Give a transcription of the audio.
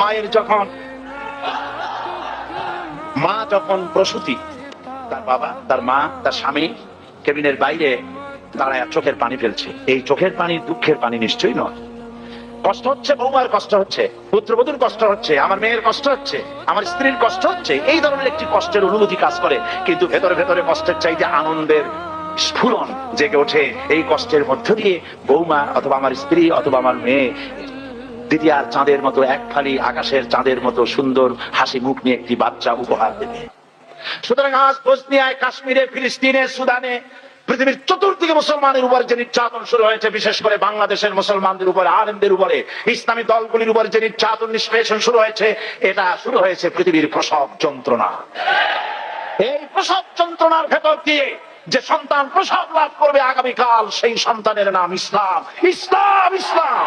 মায়ের যখন মা যখন প্রসূতি, তার বাবা, তার মা, তার স্বামী কেবিনের বাইরে দাঁড়ায় চোখের পানি ফেলছে। এই চোখের পানি দুঃখের পানি নিশ্চয়ই নয়। কষ্ট হচ্ছে, বৌমার কষ্ট হচ্ছে, পুত্রবধূর কষ্ট হচ্ছে, আমার মেয়ের কষ্ট হচ্ছে, আমার স্ত্রীর কষ্ট হচ্ছে, এই ধরনের একটি কষ্টের অনুভূতি কাজ করে। কিন্তু ভেতরে ভেতরে কষ্টের চাইতে আনন্দের স্ফুরণ জেগে ওঠে। এই কষ্টের মধ্য দিয়ে বৌমা অথবা আমার স্ত্রী অথবা আমার মেয়ে দ্বিতীয়ার চাঁদের মতো, এক ফালি আকাশের চাঁদের মতো সুন্দর হাসি মুখ নিয়ে একটি বাচ্চা উপহার দেবে। সুতরাং আজ বসনিয়ায়, কাশ্মীরে, ফিলিস্তিনে, সুদানে, পৃথিবীর চতুর্দিকে মুসলমানের উপর যে নির্যাতন শুরু হয়েছে, বিশেষ করে বাংলাদেশের মুসলমানদের উপরে, আলেমদের উপরে, ইসলামী দলগুলির উপর যে নির্যাতন নিষ্পেষণ শুরু হয়েছে, এটা শুরু হয়েছে পৃথিবীর প্রসব যন্ত্রণা। এই প্রসব যন্ত্রণার ভেতর দিয়ে যে সন্তান প্রসব লাভ করবে আগামীকাল, সেই সন্তানের নাম ইসলাম। ইসলাম, ইসলাম।